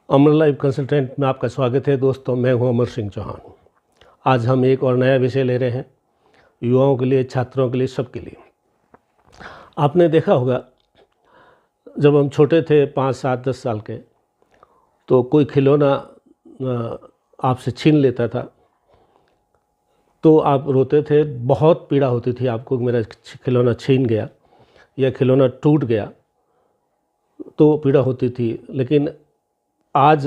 अमर life consultant में आपका स्वागत है दोस्तों। मैं हूं अमर सिंह चौहान। आज हम एक और नया विषय ले रहे हैं, युवाओं के लिए, छात्रों के लिए, सबके लिए। आपने देखा होगा, जब हम छोटे थे 5, 7, 10 साल के, तो कोई खिलौना आपसे छीन लेता था तो आप रोते थे, बहुत पीड़ा होती थी आपको कि मेरा खिलौना छीन गया या खिलौना टूट गया, तो पीड़ा होती थी। लेकिन आज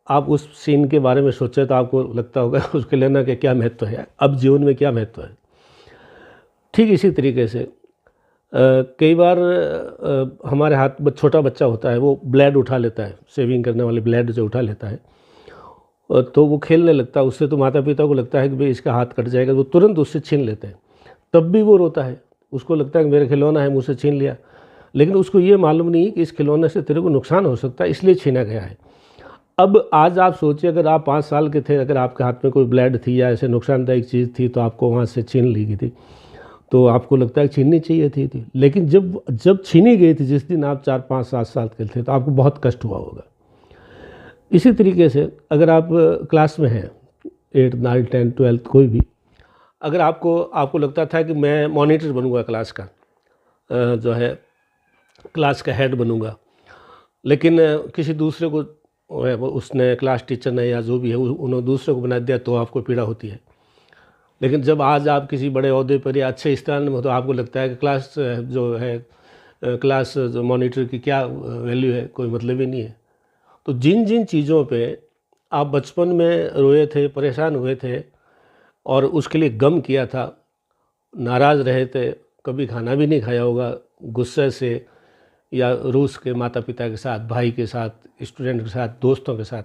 आप उस सीन के बारे में सोचें तो आपको लगता होगा उस खिलौना के क्या महत्व है, अब जीवन में क्या महत्व है। ठीक इसी तरीके से कई बार हमारे हाथ में छोटा बच्चा होता है, वो ब्लेड उठा लेता है, शेविंग करने वाले ब्लेड जो उठा लेता है, तो वो खेलने लगता है उससे। तो माता पिता को लगता है कि भाई इसका हाथ कट जाएगा, वो तुरंत उससे छीन लेते हैं। तब भी वो रोता है, उसको लगता है कि मेरा खिलौना है, मुझसे छीन लिया। लेकिन उसको ये मालूम नहीं कि इस खिलौने से तेरे को नुकसान हो सकता है, इसलिए छीना गया है। अब आज आप सोचिए, अगर आप 5 साल के थे, अगर आपके हाथ में कोई ब्लेड थी या ऐसे नुकसानदायक चीज़ थी तो आपको वहाँ से छीन ली गई थी, तो आपको लगता है छीननी चाहिए थी। लेकिन जब छीनी गई थी, जिस दिन आप 4, 5, 7 साल के थे, तो आपको बहुत कष्ट हुआ होगा। इसी तरीके से अगर आप क्लास में हैं, 8, 9, 10, 12 कोई भी, अगर आपको लगता था कि मैं मॉनिटर बनूंगा क्लास का, जो है क्लास का हेड बनूंगा, लेकिन किसी दूसरे को उसने, क्लास टीचर ने या जो भी है, उन्होंने दूसरे को बना दिया, तो आपको पीड़ा होती है। लेकिन जब आज आप किसी बड़े ओहदे पर या अच्छे स्थान में हो, तो आपको लगता है कि क्लास जो है, क्लास जो मॉनिटर की क्या वैल्यू है, कोई मतलब ही नहीं है। तो जिन जिन चीज़ों पे आप बचपन में रोए थे, परेशान हुए थे और उसके लिए गम किया था, नाराज़ रहे थे, कभी खाना भी नहीं खाया होगा गुस्से से, या रूस के माता पिता के साथ, भाई के साथ, स्टूडेंट के साथ, दोस्तों के साथ,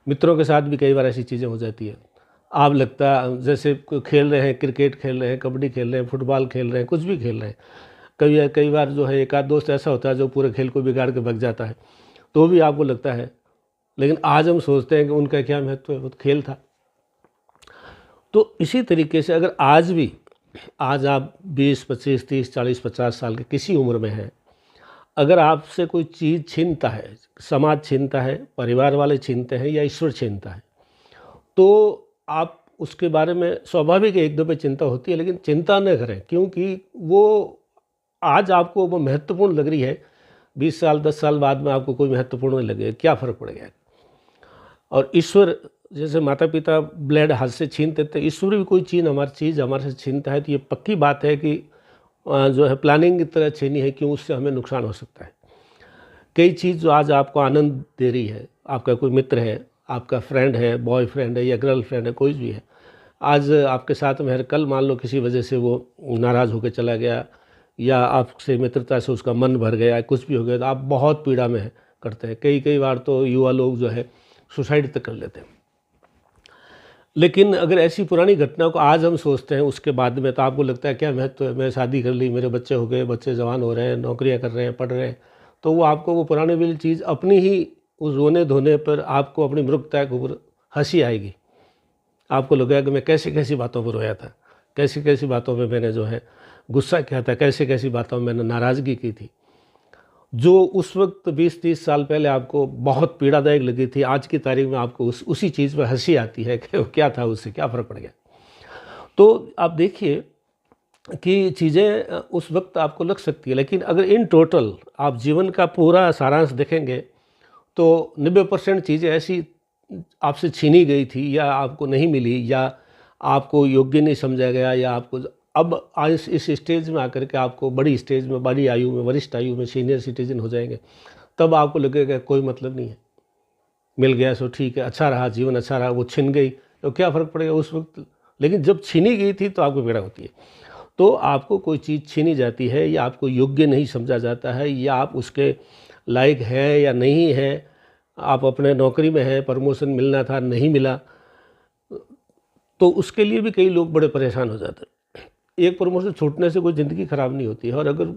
मित्रों के साथ भी कई बार ऐसी चीज़ें हो जाती है। आप लगता जैसे खेल रहे हैं, क्रिकेट खेल रहे हैं, कबड्डी खेल रहे हैं, फुटबॉल खेल रहे हैं, कुछ भी खेल रहे हैं, कई बार जो है एक आध दोस्त ऐसा होता है जो पूरे खेल को बिगाड़ के भग जाता है, तो भी आपको लगता है। लेकिन आज हम सोचते हैं कि उनका क्या महत्व है, वो तो खेल था। तो इसी तरीके से अगर आज आप 20, 25, 30, 40, 50 साल के किसी उम्र में हैं, अगर आपसे कोई चीज़ छीनता है, समाज छीनता है, परिवार वाले छीनते हैं या ईश्वर छीनता है, तो आप उसके बारे में स्वाभाविक एक दो पे चिंता होती है, लेकिन चिंता न करें, क्योंकि वो आज आपको वो महत्वपूर्ण लग रही है, 20 साल 10 साल बाद में आपको कोई महत्वपूर्ण नहीं लगेगा, क्या फ़र्क पड़ेगा। और ईश्वर, जैसे माता पिता ब्लेड हाथ से छीन देते, ईश्वर भी कोई चीज़ हमारे से छीनता है, तो ये पक्की बात है कि जो है प्लानिंग की तरह छीनी है, क्यों, उससे हमें नुकसान हो सकता है। कई चीज़ जो आज आपको आनंद दे रही है, आपका कोई मित्र है, आपका फ्रेंड है, बॉयफ्रेंड है या गर्लफ्रेंड है, कोई भी है, आज आपके साथ में है, कल मान लो किसी वजह से वो नाराज़ होकर चला गया या आपसे मित्रता से उसका मन भर गया, कुछ भी हो गया, तो आप बहुत पीड़ा में करते हैं। कई बार तो युवा लोग जो है सुसाइड तक कर लेते हैं। लेकिन अगर ऐसी पुरानी घटना को आज हम सोचते हैं उसके बाद में, तो आपको लगता है क्या महत्व है, मैं शादी कर ली, मेरे बच्चे हो गए, बच्चे जवान हो रहे हैं, नौकरियां कर रहे हैं, पढ़ रहे हैं, तो वो आपको वो पुरानी वाली चीज़ अपनी ही उस रोने धोने पर आपको अपनी मृगता के ऊपर हंसी आएगी। आपको लगेगा कि मैं कैसी कैसी बातों पर रोया था, कैसी कैसी बातों में मैंने जो है गुस्सा किया था, कैसी कैसी बातों में मैंने नाराज़गी की थी, जो उस वक्त 20-30 साल पहले आपको बहुत पीड़ादायक लगी थी, आज की तारीख में आपको उसी चीज़ पर हंसी आती है कि वो क्या था, उससे क्या फ़र्क पड़ गया। तो आप देखिए कि चीज़ें उस वक्त आपको लग सकती है, लेकिन अगर इन टोटल आप जीवन का पूरा सारांश देखेंगे, तो 90% चीज़ें ऐसी आपसे छीनी गई थी या आपको नहीं मिली या आपको योग्य नहीं समझा गया, या आपको अब आज इस स्टेज में आकर के आपको बड़ी स्टेज में, बड़ी आयु में, वरिष्ठ आयु में सीनियर सिटीजन हो जाएंगे, तब आपको लगेगा कोई मतलब नहीं है, मिल गया सो ठीक है, अच्छा रहा, जीवन अच्छा रहा, वो छिन गई तो क्या फ़र्क पड़ेगा उस वक्त। लेकिन जब छीनी गई थी तो आपको पीड़ा होती है। तो आपको कोई चीज़ छीनी जाती है या आपको योग्य नहीं समझा जाता है या आप उसके लायक है या नहीं है, आप अपने नौकरी में हैं, प्रमोशन मिलना था, नहीं मिला, तो उसके लिए भी कई लोग बड़े परेशान हो जाते हैं। एक प्रमोशन छूटने से कोई ज़िंदगी ख़राब नहीं होती है, और अगर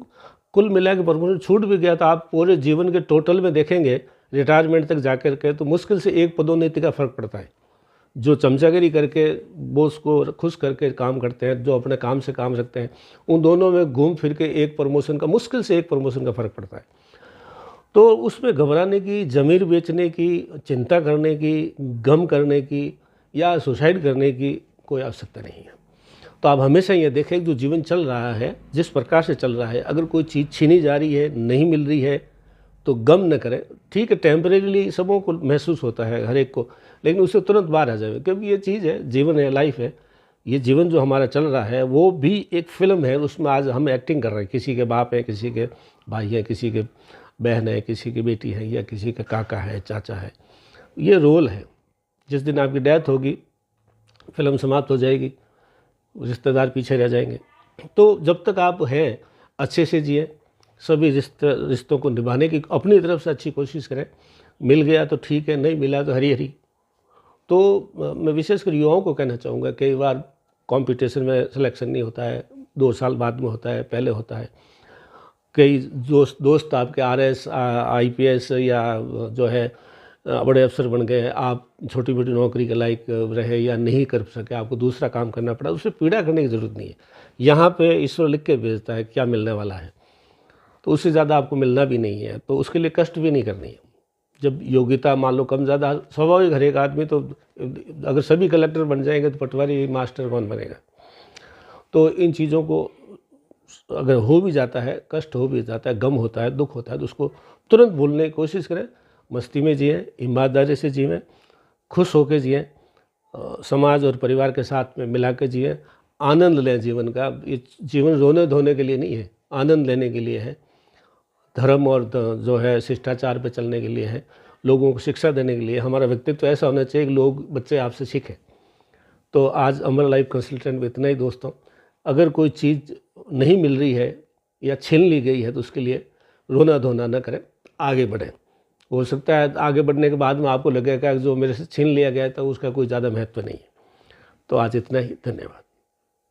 कुल मिला के प्रमोशन छूट भी गया तो आप पूरे जीवन के टोटल में देखेंगे रिटायरमेंट तक जाकर के, तो मुश्किल से एक पदोन्नति का फ़र्क पड़ता है। जो चमचागिरी करके बॉस को खुश करके काम करते हैं, जो अपने काम से काम रखते हैं, उन दोनों में घूम फिर के एक प्रमोशन का, मुश्किल से एक प्रमोशन का फ़र्क पड़ता है। तो उसमें घबराने की, ज़मीर बेचने की, चिंता करने की, गम करने की या सुसाइड करने की कोई आवश्यकता नहीं है। तो आप हमेशा ये देखें कि जो जीवन चल रहा है, जिस प्रकार से चल रहा है, अगर कोई चीज़ छीनी जा रही है, नहीं मिल रही है, तो गम न करें। ठीक है, टेम्परेरीली सबों को महसूस होता है, हर एक को, लेकिन उससे तुरंत बाहर आ जाए, क्योंकि ये चीज़ है, जीवन है, लाइफ है। ये जीवन जो हमारा चल रहा है वो भी एक फ़िल्म है, उसमें आज हम एक्टिंग कर रहे हैं। किसी के बाप हैं, किसी के भाई हैं, किसी के बहन है, किसी की बेटी है, या किसी का काका है, चाचा है। ये रोल है। जिस दिन आपकी डेथ होगी, फिल्म समाप्त हो जाएगी, रिश्तेदार पीछे रह जाएंगे। तो जब तक आप हैं, अच्छे से जिए, सभी रिश्तों को निभाने की अपनी तरफ से अच्छी कोशिश करें। मिल गया तो ठीक है, नहीं मिला तो हरी हरी। तो मैं विशेषकर युवाओं को कहना चाहूँगा, कई बार कंपटीशन में सिलेक्शन नहीं होता है, 2 साल बाद में होता है, पहले होता है। कई दोस्त आपके आरएस, आईपीएस या जो है बड़े अफसर बन गए, आप छोटी मोटी नौकरी के लायक रहे या नहीं कर सके, आपको दूसरा काम करना पड़ा, उससे पीड़ा करने की ज़रूरत नहीं है। यहाँ पे ईश्वर लिख के भेजता है क्या मिलने वाला है, तो उससे ज़्यादा आपको मिलना भी नहीं है, तो उसके लिए कष्ट भी नहीं करनी है। जब योग्यता मान लो कम ज़्यादा स्वाभाविक, हर एक आदमी, तो अगर सभी कलेक्टर बन जाएंगे तो पटवारी मास्टर कौन बनेगा। तो इन चीज़ों को अगर हो भी जाता है, कष्ट हो भी जाता है, गम होता है, दुख होता है, तो उसको तुरंत भूलने की कोशिश करें। मस्ती में जिएं, ईमानदारी से जिएं, खुश होकर जिएं, समाज और परिवार के साथ में मिला के जिएं, आनंद लें जीवन का। ये जीवन रोने धोने के लिए नहीं है, आनंद लेने के लिए है। धर्म और जो है शिष्टाचार पे चलने के लिए है, लोगों को शिक्षा देने के लिए। हमारा व्यक्तित्व ऐसा होना चाहिए कि लोग, बच्चे आपसे सीखें। तो आज अमर लाइफ कंसल्टेंट में इतना ही दोस्तों। अगर कोई चीज़ नहीं मिल रही है या छीन ली गई है तो उसके लिए रोना धोना न करें, आगे बढ़ें। हो सकता है आगे बढ़ने के बाद में आपको लगेगा कि जो मेरे से छीन लिया गया था उसका कोई ज़्यादा महत्व नहीं है। तो आज इतना ही, धन्यवाद।